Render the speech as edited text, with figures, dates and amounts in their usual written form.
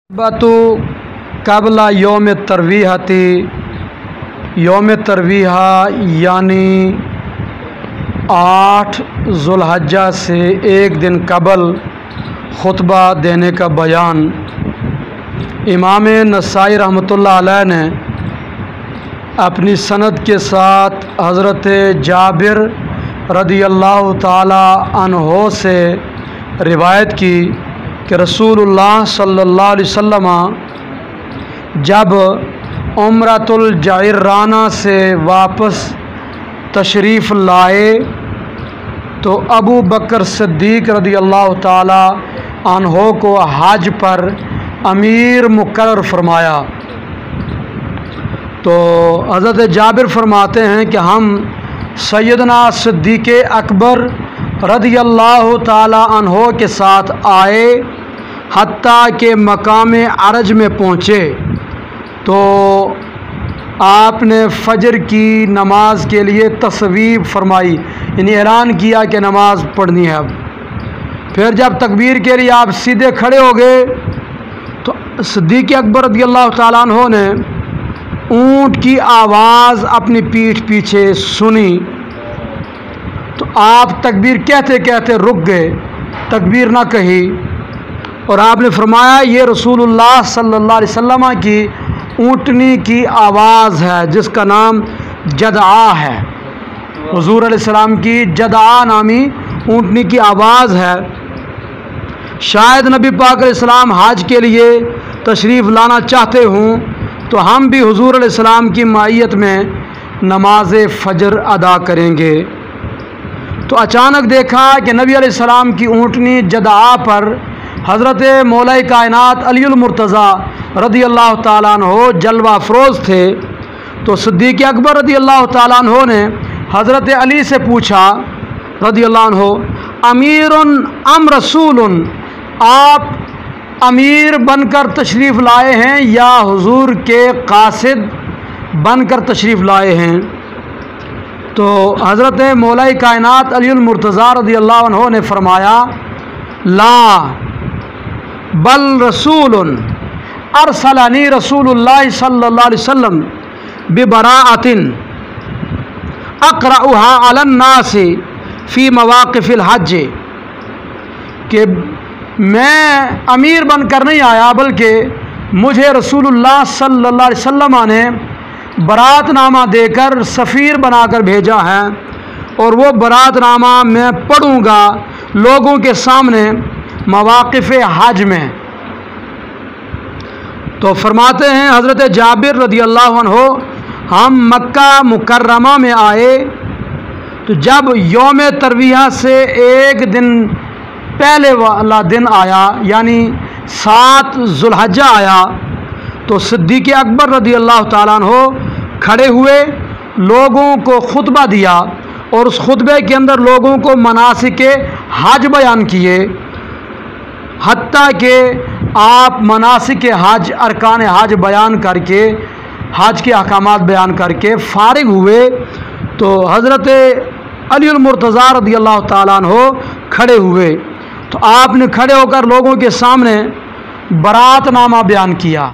बतु कबला योम तरवीहती, योम तरवीहा यानी 8 ज़ुल्हज्जा से एक दिन कबल खुतबा देने का बयान। इमाम नसाई रहमतुल्लाह अलैह ने अपनी सनद के साथ हज़रत जाबिर रदियल्लाहु ताला अन्हो से रिवायत की कि रसूलुल्लाह सल्लल्लाहु अलैहि वसल्लम जब उम्रतुल जाइराना से वापस तशरीफ़ लाए तो अबू बकर सिद्दीक़ रदियल्लाहु ताला अन्हो को हज पर अमीर मुकर्रर फरमाया। तो हज़रत जाबिर फरमाते हैं कि हम सैयदना सिद्दीक़ अकबर रदियल्लाहु ताला अन्हो के साथ आए, हत्ता के मकाम अरज में पहुँचे तो आपने फ़जर की नमाज के लिए तस्वीब फरमाई, यानी ऐलान किया कि नमाज पढ़नी है। अब फिर जब तकबीर के लिए आप सीधे खड़े हो गए तो सिद्दीक़ अकबर रदियल्लाहु ताला अन्हो ने ऊँट की आवाज़ अपनी पीठ पीछे सुनी तो आप तकबीर कहते कहते रुक गए, तकबीर ना कही और आपने फरमाया ये रसूलुल्लाह सल्लल्लाहु अलैहि वसल्लम की ऊँटनी की आवाज़ है जिसका नाम जदआ है। हुज़ूर अलैहिस्सलाम की जदआ नामी ऊँटनी की आवाज़ है। शायद नबी पाक अलैहिस्सलाम हज के लिए तशरीफ़ लाना चाहते हों तो हम भी हुज़ूर अलैहिस्सलाम की मायत में नमाज फ़जर अदा करेंगे। तो अचानक देखा कि नबी अलैहिस्सलाम की ऊँटनी जदआ पर हज़रत मौला कायनात अलीउल मुर्तज़ा रदियल्लाहु ताला अन्हो जलवा अफरोज़ थे। तो सिद्दीक़ अकबर रदियल्लाहु ताला अन्हो ने हज़रत अली से पूछा रदियल्लाहु अन्हो, अमीरुन अम रसूलुन, आप अमीर बनकर तशरीफ़ लाए हैं या हुज़ूर के कासिद बनकर तशरीफ़ लाए हैं? तो हज़रत मौला कायनात अलीउल मुर्तज़ा रदियल्लाहु अन्हो ने फरमाया, ला बल रसूलुन अरसलनी रसूलुल्लाह सल्लल्लाहु अलैहि वसल्लम बिबराअतिन अक़रउहा अलन नासी फ़ी मवाक़िफ़िल हज, कि मैं अमीर बनकर नहीं आया बल्कि मुझे रसूलुल्लाह सल्लल्लाहु अलैहि वसल्लम ने बरातनामा देकर सफ़ीर बनाकर भेजा है और वो बरातनामा मैं पढ़ूँगा लोगों के सामने मवाक़िफ़ हज में। तो फरमाते हैं हज़रत जाबिर रदियल्लाहु अन्हो, हम मक्का मुकर्रमा में आए तो जब यौम तरवीहा से एक दिन पहले वाला दिन आया यानी 7 ज़ुल्हज्जा आया तो सिद्दीक़ अकबर रदियल्लाहु ताला अन्हो खड़े हुए, लोगों को खुतबा दिया और उस खुतबे के अंदर लोगों को मनासिक हज बयान किए, हत्ता के आप मनासिक हज अरकान हज बयान करके हज के अहकामात बयान करके फारिग हुए तो हज़रत अलीउल मुर्तज़ा रदियल्लाहु ताला अन्हो खड़े हुए। तो आपने खड़े होकर लोगों के सामने बरातनामा बयान किया।